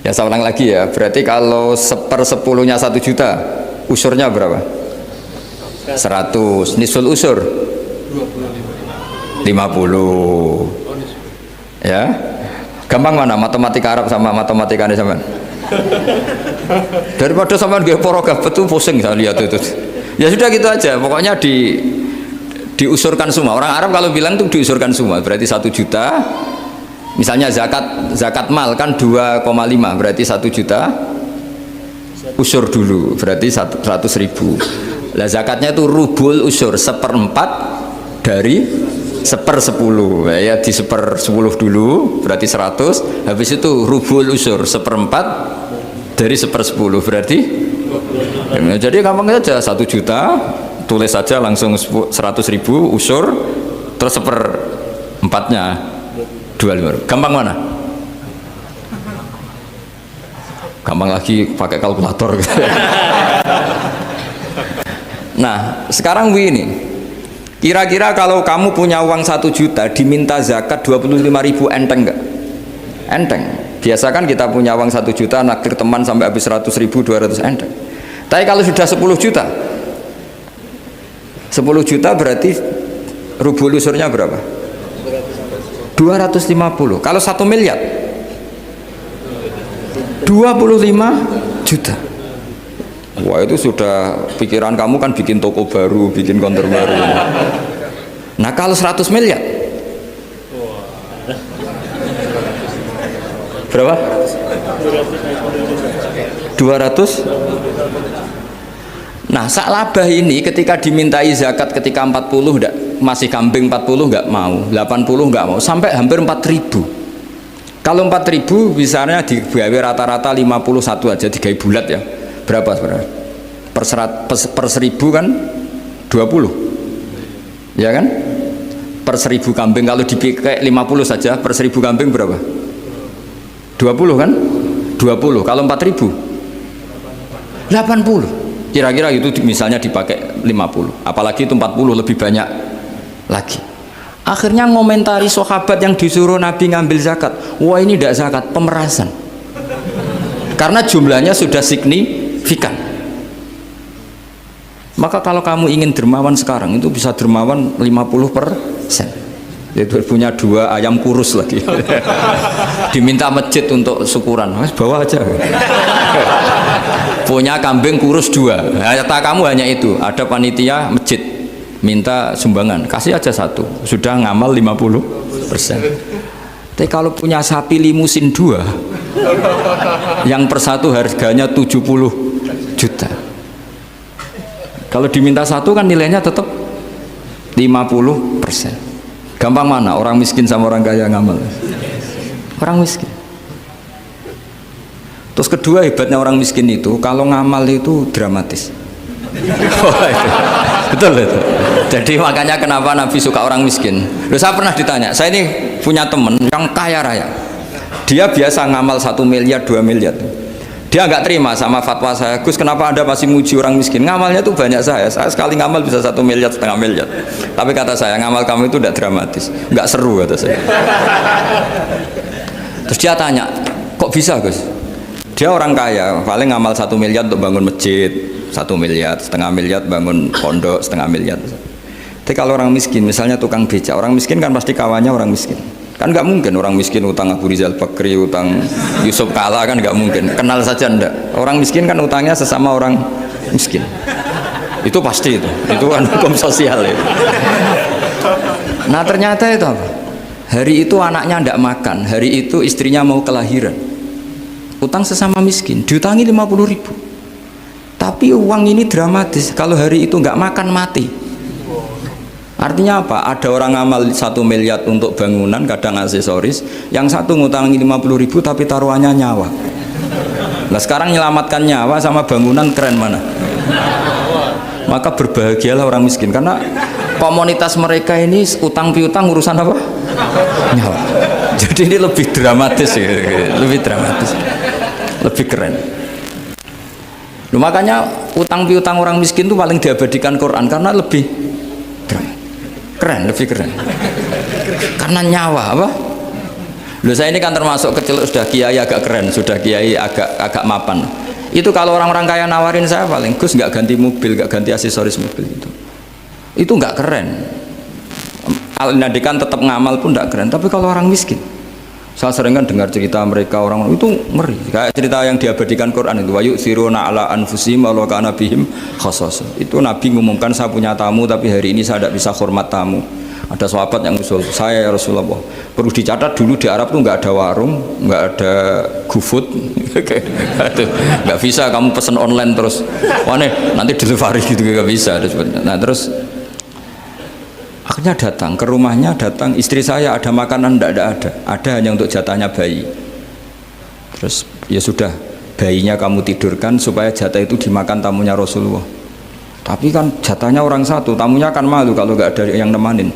Ya saya ulang lagi ya, berarti kalau 1/10-nya 1 juta, usurnya berapa? 100. Nisful usur 50. Ya, gampang mana matematika Arab sama matematika ini sama? Daripada sama nggak porogaf betul pusing saya lihat itu. Ya sudah gitu aja, pokoknya diusurkan semua. Orang Arab kalau bilang tuh diusurkan semua, berarti 1 juta. Misalnya zakat mal kan 2,5, berarti 1 juta usur dulu, berarti 100.000. Lah zakatnya itu rubul usur, 1/4 dari 1/10. Ya di 1/10 dulu, berarti 100. Habis itu rubul usur, 1/4 dari 1/10, berarti ya, jadi gampang saja, 1 juta tulis saja langsung 100.000 usur, terus 1/4-nya 25. Gampang mana? gampang lagi pakai kalkulator gitu. Nah sekarang begini, kira-kira kalau kamu punya uang 1 juta diminta zakat 25.000 enteng nggak? Enteng. Biasa kan kita punya uang 1 juta naktir teman sampai habis 100.000 200 enteng. Tapi kalau sudah 10 juta 10 juta berarti rubul usurnya berapa? 250. Kalau 1 miliar 25 juta. Wah itu sudah pikiran kamu kan bikin toko baru, bikin konter baru. Nah kalau 100 miliar berapa? 200. Nah sak labah ini ketika dimintai zakat ketika 40 enggak, masih kambing 40 enggak mau, 80 enggak mau, sampai hampir 4.000. Kalau 4.000 misalnya digawe rata-rata 51 aja, digawe bulat ya. Berapa sebenarnya? Per 1.000 kan 20 ya kan? Per 1.000 kambing kalau dipakai 50 saja per 1.000 kambing berapa? 20 kan? 20. Kalau 4.000 80. Kira-kira itu misalnya dipakai 50, apalagi itu 40 lebih banyak lagi. Akhirnya ngomentari sahabat yang disuruh Nabi ngambil zakat, wah ini tidak zakat, pemerasan, karena jumlahnya sudah signifikan. Maka kalau kamu ingin dermawan sekarang itu bisa dermawan 50%. Itu punya 2 ayam kurus lagi. Diminta masjid untuk syukuran, mas bawa aja. Punya kambing kurus 2. Kata kamu hanya itu, ada panitia masjid minta sumbangan, kasih aja 1, sudah ngamal 50%. Tapi kalau punya sapi limusin 2 yang per 1 harganya 70 juta, kalau diminta 1 kan nilainya tetap 50%. Gampang mana orang miskin sama orang kaya ngamal? Orang miskin. Terus kedua hebatnya orang miskin itu kalau ngamal itu dramatis. Oh, itu. Betul itu. Jadi makanya kenapa Nabi suka orang miskin. Loh, saya pernah ditanya, saya ini punya teman yang kaya raya, dia biasa ngamal 1 miliar 2 miliar. Dia nggak terima sama fatwa saya, Gus kenapa Anda masih muji orang miskin? Ngamalnya tuh banyak saya sekali ngamal bisa 1 miliar, setengah miliar. Tapi kata saya, ngamal kamu itu tidak dramatis, nggak seru kata saya. Terus dia tanya, kok bisa Gus? Dia orang kaya, paling ngamal 1 miliar untuk bangun masjid, 1 miliar, setengah miliar bangun pondok, setengah miliar. Tapi kalau orang miskin, misalnya tukang becak, orang miskin kan pasti kawannya orang miskin. Kan nggak mungkin orang miskin utang Abu Rizal Bakri, utang Yusuf Kala, kan nggak mungkin. Kenal saja ndak. Orang miskin kan utangnya sesama orang miskin. Itu pasti itu kan hukum sosial itu. Nah ternyata itu apa? Hari itu anaknya ndak makan, hari itu istrinya mau kelahiran. Utang sesama miskin, diutangi 50.000. Tapi uang ini dramatis, kalau hari itu nggak makan mati. Artinya apa? Ada orang ngamal 1 miliar untuk bangunan, kadang aksesoris, yang satu ngutangi 50.000 tapi taruhannya nyawa. Nah sekarang menyelamatkan nyawa sama bangunan keren mana? Maka berbahagialah orang miskin, karena komunitas mereka ini utang piutang urusan apa? Nyawa. Jadi ini lebih dramatis ya, lebih dramatis, lebih keren. Loh, makanya utang piutang orang miskin itu paling diabadikan Quran karena lebih keren, lebih keren. Karena nyawa apa? Loh saya ini kan termasuk kecil sudah kiai agak keren, sudah kiai agak mapan. Itu kalau orang-orang kaya nawarin saya paling Gus nggak ganti mobil, nggak ganti aksesoris mobil itu nggak keren. Al-Nadikan tetap ngamal pun nggak keren. Tapi kalau orang miskin, saya sering kan dengar cerita mereka orang itu ngeri. Kayak cerita yang diabadikan Quran itu, wa yu'thiruna ala anfusihim walau kana bihim khassasah. Itu Nabi ngumumkan saya punya tamu tapi hari ini saya tidak bisa hormat tamu. Ada sahabat yang usul, saya ya Rasulullah, perlu dicatat dulu di Arab tuh nggak ada warung, nggak ada GoFood, nggak bisa kamu pesen online terus, wah nih nanti delivery gitu nggak bisa. Nah terus akhirnya datang ke rumahnya, datang istri saya ada makanan, ada hanya untuk jatahnya bayi. Terus ya sudah, bayinya kamu tidurkan supaya jatah itu dimakan tamunya Rasulullah. Tapi kan jatahnya orang satu, tamunya kan malu kalau nggak ada yang nemanin.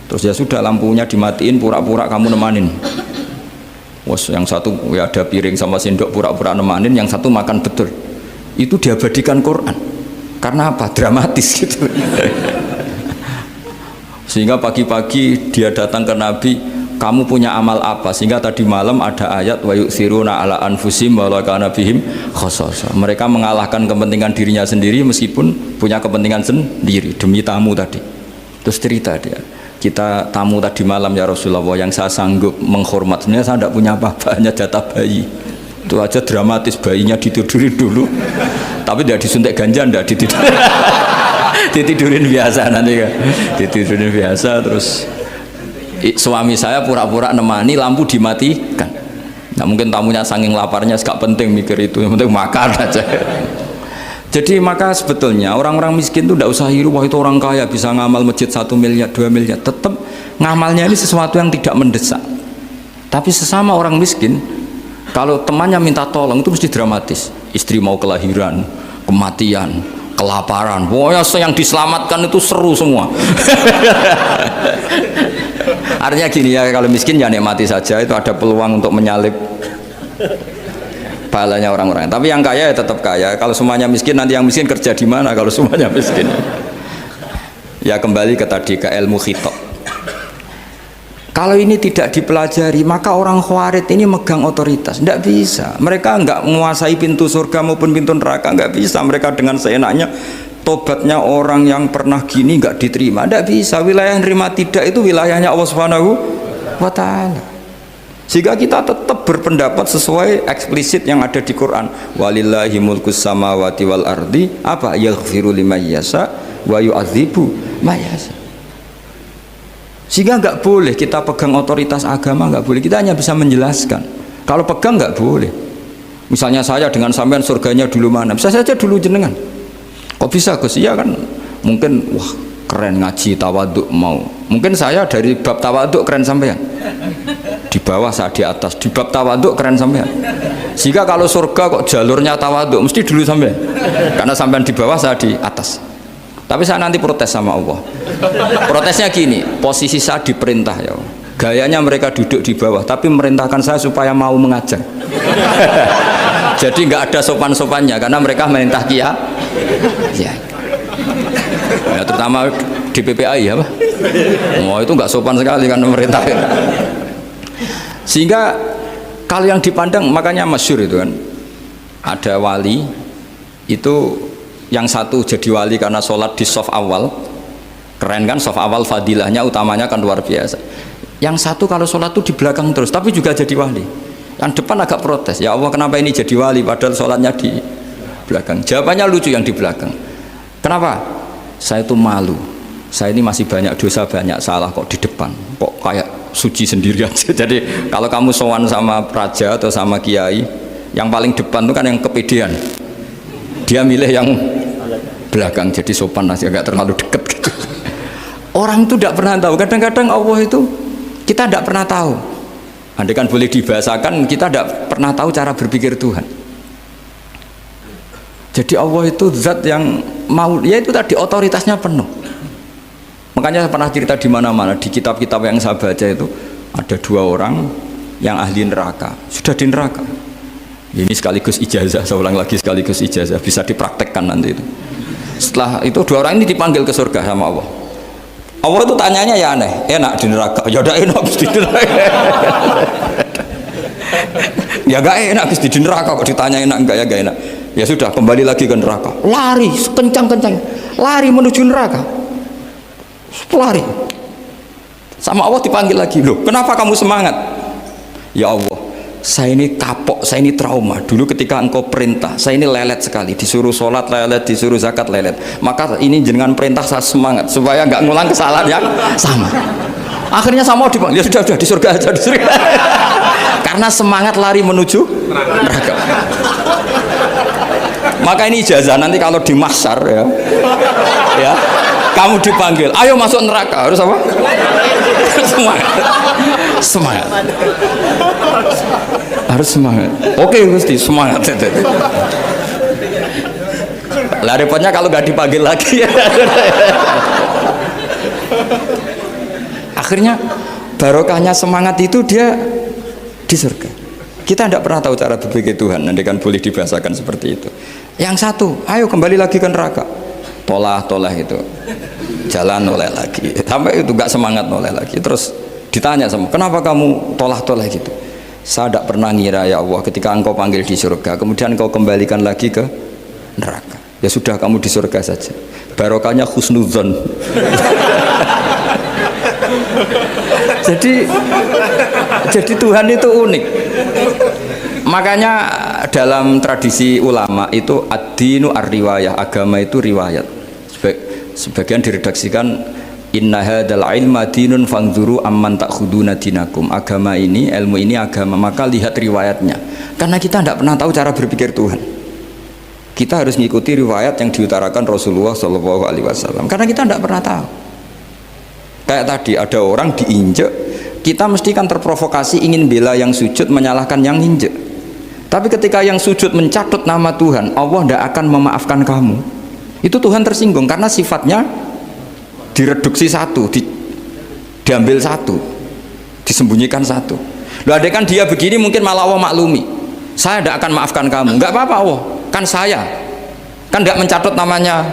Terus ya sudah, lampunya dimatiin, pura-pura kamu nemanin. Bos yang satu ya ada piring sama sendok pura-pura nemanin, yang satu makan betul. Itu diabadikan Quran. Karena apa? Dramatis gitu. Sehingga pagi-pagi dia datang ke Nabi, kamu punya amal apa? Sehingga tadi malam ada ayat wa yu'thiruna ala anfusihim wa law kana bihim khasasa. Mereka mengalahkan kepentingan dirinya sendiri meskipun punya kepentingan sendiri demi tamu tadi. Terus cerita dia, kita tamu tadi malam ya Rasulullah, yang saya sanggup menghormat, sebenarnya saya tidak punya apa-apa, hanya jatah bayi. Itu aja dramatis, bayinya ditidurin dulu, tapi tidak disuntik ganja, tidak ditidurin. Ditidurin biasa nanti kan, ditidurin biasa. Terus suami saya pura-pura nemani, lampu dimatikan. Nah mungkin tamunya saking laparnya gak penting mikir itu, yang penting makan aja. Jadi maka sebetulnya orang-orang miskin itu tidak usah hiru, wah itu orang kaya bisa ngamal masjid 1 miliar 2 miliar. Tetap ngamalnya ini sesuatu yang tidak mendesak. Tapi sesama orang miskin, kalau temannya minta tolong itu mesti dramatis. Istri mau kelahiran, kematian, kelaparan, pokoknya yang diselamatkan itu seru semua. Artinya gini ya, kalau miskin ya nikmati saja, itu ada peluang untuk menyalip pahalanya orang-orang. Tapi yang kaya ya tetap kaya. Kalau semuanya miskin, nanti yang miskin kerja di mana kalau semuanya miskin? Ya kembali ke tadi, ke ilmu khitab. Kalau ini tidak dipelajari, maka orang khawarid ini megang otoritas. Tidak bisa. Mereka nggak menguasai pintu surga maupun pintu neraka, nggak bisa. Mereka dengan seenaknya, tobatnya orang yang pernah gini nggak diterima. Tidak bisa. Wilayah yang nerima tidak itu wilayahnya Allah Subhanahu wa Ta'ala. Sehingga kita tetap berpendapat sesuai eksplisit yang ada di Quran. Walillahi mulkus samawati wal ardi, apa? Yaghfiru liman yasha wa yu'adzibu man yasha. Sehingga nggak boleh kita pegang otoritas agama, nggak boleh. Kita hanya bisa menjelaskan. Kalau pegang nggak boleh. Misalnya saya dengan sampean surganya dulu mana? Bisa saja dulu jenengan. Kok bisa Gus? Iya kan? Mungkin wah keren ngaji tawaduk mau. Mungkin saya dari bab tawaduk keren sampean. Di bawah saya di atas. Di bab tawaduk keren sampean. Sehingga kalau surga kok jalurnya tawaduk mesti dulu sampean. Karena sampean di bawah saya di atas. Tapi saya nanti protes sama Allah. Protesnya gini, posisi saya diperintah ya Allah. Gayanya mereka duduk di bawah, tapi merintahkan saya supaya mau mengajar. Jadi nggak ada sopan-sopannya, karena mereka merintah ya. Ya, terutama di PPAI ya, Pak. Oh itu nggak sopan sekali kan merintah. Sehingga kalau yang dipandang, makanya masyhur itu kan, ada wali itu. Yang satu jadi wali karena sholat di shaf awal, keren kan, shaf awal fadilahnya utamanya kan luar biasa. Yang satu kalau sholat tuh di belakang terus, tapi juga jadi wali. Yang depan agak protes, ya Allah kenapa ini jadi wali padahal sholatnya di belakang. Jawabannya lucu yang di belakang. Kenapa? Saya itu malu, saya ini masih banyak dosa, banyak salah kok di depan, kok kayak suci sendirian. Jadi kalau kamu sowan sama raja atau sama kiai, yang paling depan itu kan yang kepedean, dia milih yang belakang, jadi sopan nasi agak terlalu dekat gitu. Orang itu tidak pernah tahu. Kadang-kadang Allah itu kita tidak pernah tahu. Andai kan boleh dibahasakan, kita tidak pernah tahu cara berpikir Tuhan. Jadi Allah itu zat yang mau, ya itu tadi otoritasnya penuh. Makanya saya pernah cerita di mana-mana, di kitab-kitab yang saya baca itu ada 2 orang yang ahli neraka, sudah di neraka. Ini sekaligus ijazah, saya ulang lagi sekaligus ijazah, bisa dipraktekkan nanti itu. Setelah itu 2 orang ini dipanggil ke surga sama Allah. Allah itu tanyanya ya aneh, enak di neraka? Ya udah enak di neraka. Ya gak enak di neraka kok ditanya enak enggak, ya gak enak. Ya sudah kembali lagi ke neraka. Lari kencang-kencang, lari menuju neraka. Lari. Sama Allah dipanggil lagi, loh kenapa kamu semangat? Ya Allah, saya ini kapok, saya ini trauma. Dulu ketika engkau perintah, saya ini lelet sekali. Disuruh sholat lelet, disuruh zakat lelet. Maka ini jenengan perintah saya semangat supaya nggak ngulang kesalahan yang sama. Akhirnya sama dipanggil, ya sudah di surga aja, di surga. Karena semangat lari menuju neraka. Maka ini ijazah nanti kalau di mahsyar ya, kamu dipanggil, ayo masuk neraka, harus apa? Semangat. Harus semangat. Oke Gusti, semangat. Lah repotnya kalau nggak dipanggil lagi. Akhirnya barokahnya semangat itu dia di surga. Kita tidak pernah tahu cara berpikir Tuhan, nanti kan boleh dibahasakan seperti itu. Yang satu, ayo kembali lagi ke neraka. Tolah itu, jalan noleh lagi. Sampai itu gak semangat noleh lagi. Terus ditanya sama, kenapa kamu tolah gitu? Saya tidak pernah ngira ya Allah, ketika engkau panggil di surga, kemudian engkau kembalikan lagi ke neraka. Ya sudah, kamu di surga saja. Barokahnya husnudzon. Jadi Tuhan itu unik. Makanya dalam tradisi ulama itu ad-dinu ar-riwayah, agama itu riwayat. Sebagian diredaksikan inna hadzal ilma dinun fanzuru amman ta'khuduna dinakum. Agama ini, ilmu ini agama, maka lihat riwayatnya. Karena kita tidak pernah tahu cara berpikir Tuhan. Kita harus mengikuti riwayat yang diutarakan Rasulullah SAW. Karena kita tidak pernah tahu. Kayak tadi ada orang diinjek, kita mesti kan terprovokasi ingin bela yang sujud menyalahkan yang injek. Tapi ketika yang sujud mencatut nama Tuhan, Allah tidak akan memaafkan kamu. Itu Tuhan tersinggung karena sifatnya direduksi satu, diambil satu, disembunyikan satu. Loh, ada kan dia begini mungkin malah Allah maklumi. Saya tidak akan maafkan kamu. Enggak apa-apa Allah, kan saya kan tidak mencatut namanya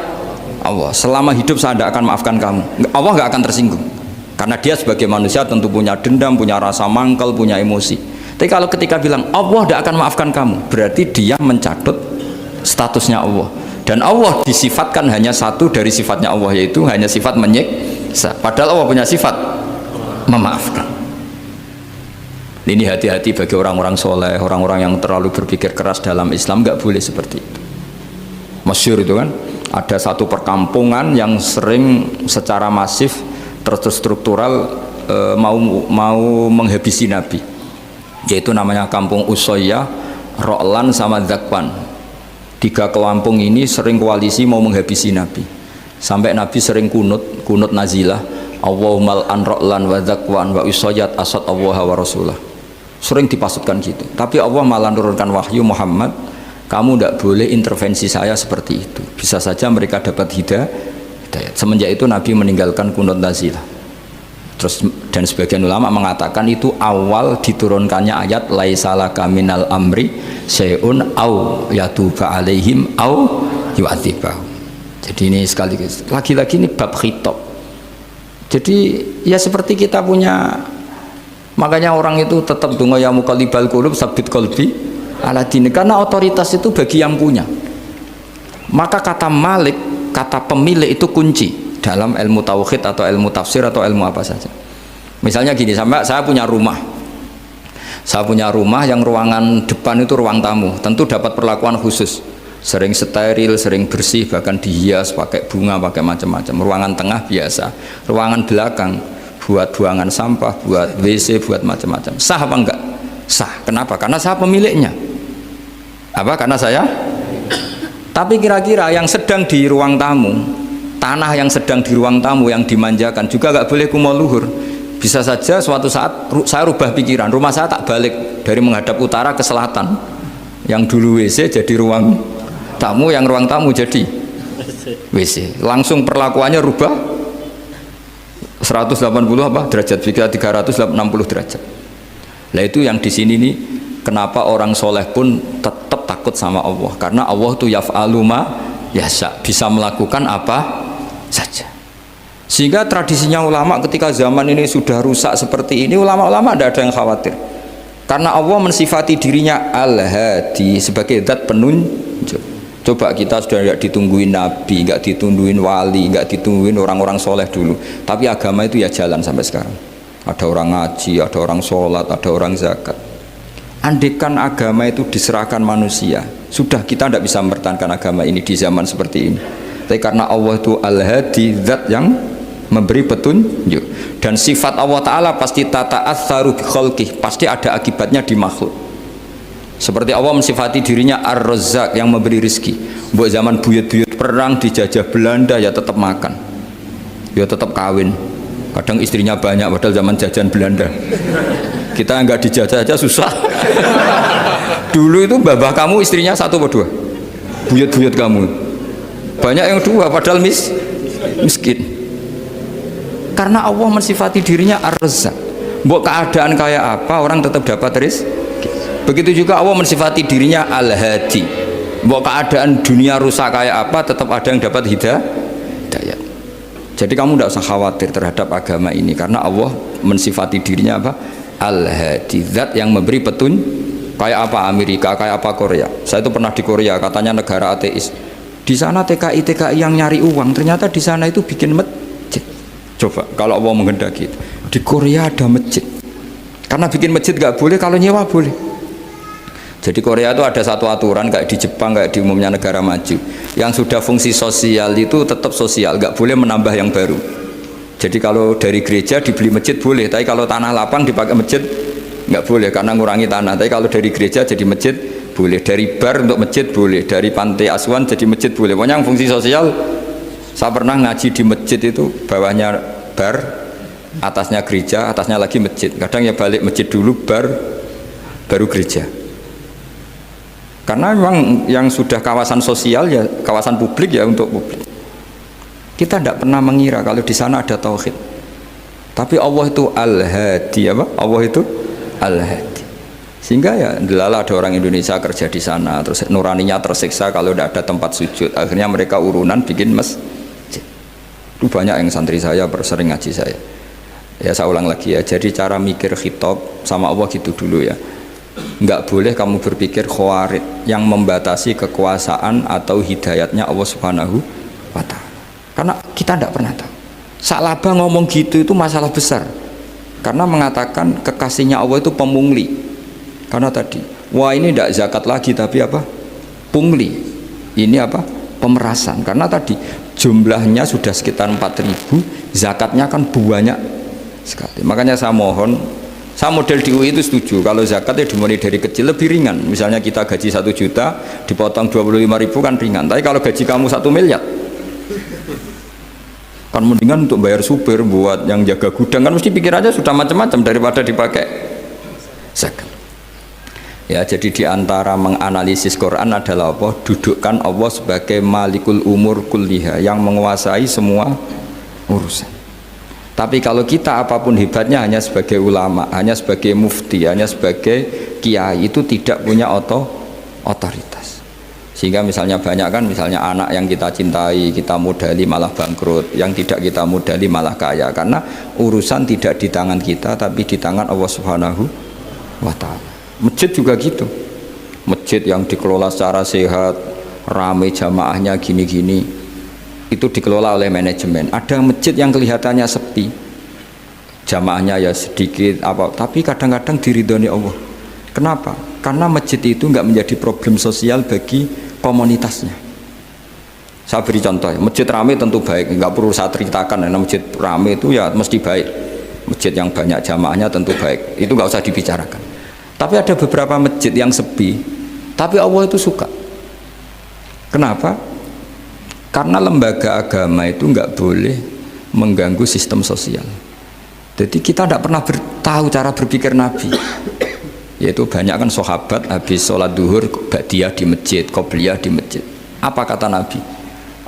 Allah. Selama hidup saya tidak akan maafkan kamu. Allah nggak akan tersinggung karena dia sebagai manusia tentu punya dendam, punya rasa mangkal, punya emosi. Tapi kalau ketika bilang Allah tidak akan maafkan kamu, berarti dia mencatut statusnya Allah. Dan Allah disifatkan hanya satu dari sifatnya Allah, yaitu hanya sifat menyiksa. Padahal Allah punya sifat memaafkan. Ini hati-hati bagi orang-orang soleh, orang-orang yang terlalu berpikir keras dalam Islam, nggak boleh seperti itu. Masyhur itu kan, ada satu perkampungan yang sering secara masif terstruktural mau menghabisi Nabi, yaitu namanya kampung Usoyyah, Ro'lan sama Zakwan. 3 kampung ini sering koalisi mau menghabisi Nabi, sampai Nabi sering kunut nazilah, Allahumma an Ro'lan wa Zakwan wa Usoyyat asad Allah wa Rasulah. Sering dipasutkan gitu, tapi Allah malah turunkan wahyu, Muhammad kamu tidak boleh intervensi saya seperti itu, bisa saja mereka dapat hidayah. Semenjak itu Nabi meninggalkan kunut nazilah. Terus dan sebagian ulama mengatakan itu awal diturunkannya ayat laisalaka minal amri syai'un au yatuba alaihim au yu'adzibahum. Jadi ini sekali lagi-lagi ini bab khitab. Jadi ya seperti kita punya, makanya orang itu tetap donga ya muqallibal qulub sabit qalbi ala dini, karena otoritas itu bagi yang punya. Maka kata malik, kata pemilik itu kunci dalam ilmu tauhid atau ilmu tafsir atau ilmu apa saja. Misalnya gini, sampai saya punya rumah yang ruangan depan itu ruang tamu, tentu dapat perlakuan khusus, sering steril, sering bersih, bahkan dihias pakai bunga, pakai macam-macam. Ruangan tengah biasa, ruangan belakang buat buangan sampah, buat WC, buat macam-macam. Sah apa enggak? Sah. Kenapa? Karena saya pemiliknya. Apa? Karena saya. Tapi kira-kira yang sedang di ruang tamu, tanah yang sedang di ruang tamu yang dimanjakan juga nggak boleh kumo luhur. Bisa saja suatu saat saya rubah pikiran, rumah saya tak balik dari menghadap utara ke selatan, yang dulu WC jadi ruang tamu, yang ruang tamu jadi WC. Langsung perlakuannya rubah 180 apa derajat, 360 derajat. Nah itu yang di sini nih, kenapa orang soleh pun tetap takut sama Allah, karena Allah tuh yaf'alu ma yasha, bisa melakukan apa saja. Sehingga tradisinya ulama ketika zaman ini sudah rusak seperti ini, ulama-ulama tidak ada yang khawatir, karena Allah mensifati dirinya al-hadi sebagai zat penunjuk. Coba kita sudah tidak ditungguin nabi, nggak ditungguin wali, nggak ditungguin orang-orang soleh dulu, tapi agama itu ya jalan sampai sekarang. Ada orang ngaji, ada orang sholat, ada orang zakat. Andaikan agama itu diserahkan manusia, sudah kita tidak bisa mempertahankan agama ini di zaman seperti ini. Tapi karena Allah itu al-hadi, zat yang memberi petunjuk, dan sifat Allah Ta'ala pasti tata'atsaru bi khalqih, pasti ada akibatnya di makhluk. Seperti Allah mensifati dirinya ar-razzaq, yang memberi rizki. Buat zaman buyut-buyut perang dijajah Belanda ya tetap makan, ya tetap kawin. Kadang istrinya banyak, padahal zaman jajan Belanda. Kita nggak dijajah aja susah. Dulu itu babah kamu istrinya 1 atau 2, buyut-buyut kamu banyak yang 2, padahal miskin. Karena Allah mensifati dirinya ar-razzaq. Mbok keadaan kayak apa, orang tetap dapat rezeki. Begitu juga Allah mensifati dirinya Al-Hadi. Bahwa keadaan dunia rusak kayak apa tetap ada yang dapat hidayah. Jadi kamu tidak usah khawatir terhadap agama ini karena Allah mensifati dirinya apa? Al-Hadi, zat yang memberi kayak apa Amerika, kayak apa Korea. Saya itu pernah di Korea, katanya negara ateis. Di sana TKI yang nyari uang, ternyata di sana itu bikin masjid. Coba kalau Allah menghendaki di Korea ada masjid. Karena bikin masjid gak boleh, kalau nyewa boleh. Jadi Korea itu ada satu aturan kayak di Jepang, kayak di umumnya negara maju. Yang sudah fungsi sosial itu tetap sosial, gak boleh menambah yang baru. Jadi kalau dari gereja dibeli masjid boleh, tapi kalau tanah lapang dipakai masjid nggak boleh karena ngurangi tanah. Tapi kalau dari gereja jadi masjid boleh, dari bar untuk masjid boleh, dari pantai asuhan jadi masjid boleh. Pokoknya yang fungsi sosial. Saya pernah ngaji di masjid itu bawahnya bar, atasnya gereja, atasnya lagi masjid. Kadang ya balik masjid dulu, bar, baru gereja. Karena memang yang sudah kawasan sosial ya kawasan publik ya untuk publik. Kita tidak pernah mengira kalau di sana ada tauhid. Tapi Allah itu Al-Hadi, apa? Allah itu Al-Hadi. Sehingga ya delala ada orang Indonesia kerja di sana, terus nuraninya tersiksa kalau tidak ada tempat sujud. Akhirnya mereka urunan bikin masjid. Itu banyak yang santri saya sering ngaji saya. Ya saya ulang lagi ya. Jadi cara mikir khitab sama Allah gitu dulu ya. Enggak boleh kamu berpikir khawarid yang membatasi kekuasaan atau hidayatnya Allah Subhanahu wa ta'ala. Karena kita tidak pernah tahu. Salaba ngomong gitu itu masalah besar. Karena mengatakan kekasihnya Allah itu pemungli. Karena tadi, wah ini tidak zakat lagi tapi apa? Pungli. Ini apa? Pemerasan. Karena tadi jumlahnya sudah sekitar 4.000, zakatnya kan banyak sekali. Makanya saya mohon, saya model di UI itu setuju kalau zakatnya dimulai dari kecil lebih ringan. Misalnya kita gaji 1 juta dipotong 25.000 kan ringan. Tapi kalau gaji kamu 1 miliar kan mendingan untuk bayar supir buat yang jaga gudang, kan mesti pikir aja sudah macam-macam daripada dipakai zakat. Ya, jadi diantara menganalisis Quran adalah apa? Dudukkan Allah sebagai malikul umur kulliha, yang menguasai semua urusan. Tapi kalau kita apapun hebatnya hanya sebagai ulama, hanya sebagai mufti, hanya sebagai kiai, itu tidak punya otoritas. Sehingga misalnya banyak kan, misalnya anak yang kita cintai, kita modali malah bangkrut, yang tidak kita modali malah kaya, karena urusan tidak di tangan kita tapi di tangan Allah Subhanahu wa ta'ala. Masjid juga gitu. Masjid yang dikelola secara sehat, ramai jamaahnya gini-gini, itu dikelola oleh manajemen. Ada masjid yang kelihatannya sepi, jamaahnya ya sedikit apa, tapi kadang-kadang diridhoni Allah. Kenapa? Karena masjid itu nggak menjadi problem sosial bagi komunitasnya. Saya beri contoh, masjid ramai tentu baik, nggak perlu saya ceritakan, karena masjid ramai itu ya mesti baik. Masjid yang banyak jamaahnya tentu baik, itu nggak usah dibicarakan. Tapi ada beberapa masjid yang sepi, tapi Allah itu suka. Kenapa? Karena lembaga agama itu nggak boleh mengganggu sistem sosial. Jadi kita tidak pernah tahu cara berpikir Nabi. Yaitu banyak kan sahabat habis sholat duhur ba'diyah di masjid, qobliyah di masjid. Apa kata Nabi?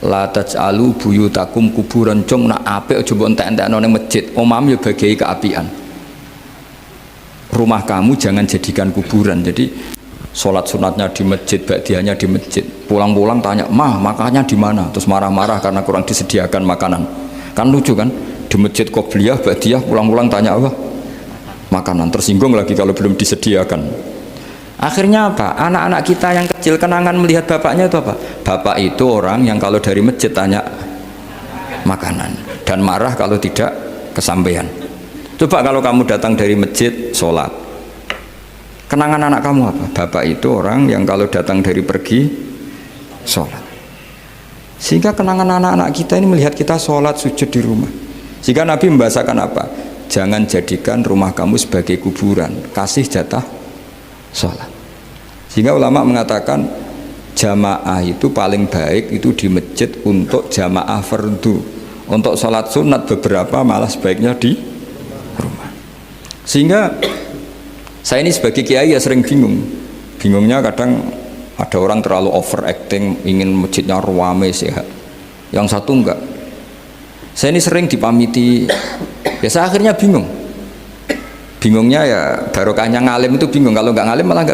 La taj'alu buyutakum kuburan, cung nak apik aja mbok entek-entekno ning masjid. Omam ya bagai keapian. Rumah kamu jangan jadikan kuburan. Jadi sholat sunatnya di masjid, ba'diyahnya di masjid. Pulang-pulang tanya, "Mah, makannya di mana?" Terus marah-marah karena kurang disediakan makanan. Kan lucu kan? Di masjid qobliyah, ba'diyah, pulang-pulang tanya apa? Makanan. Tersinggung lagi kalau belum disediakan. Akhirnya apa? Anak-anak kita yang kecil kenangan melihat bapaknya itu apa? Bapak itu orang yang kalau dari masjid tanya makanan dan marah kalau tidak kesampaian. Coba kalau kamu datang dari masjid sholat, kenangan anak kamu apa? Bapak itu orang yang kalau datang dari pergi sholat. Sehingga kenangan anak-anak kita ini melihat kita sholat sujud di rumah. Sehingga Nabi membahasakan apa? Jangan jadikan rumah kamu sebagai kuburan, kasih jatah sholat. Sehingga ulama mengatakan jamaah itu paling baik itu di masjid untuk jamaah fardu. Untuk sholat sunat beberapa malah sebaiknya di rumah. Sehingga saya ini sebagai kiai ya sering bingung. Bingungnya kadang ada orang terlalu overacting, ingin masjidnya ruame sehat. Yang satu enggak. Saya ini sering dipamiti. Ya saya akhirnya bingung. Bingungnya ya barokahnya ngalim itu bingung. Kalau nggak ngalim malah nggak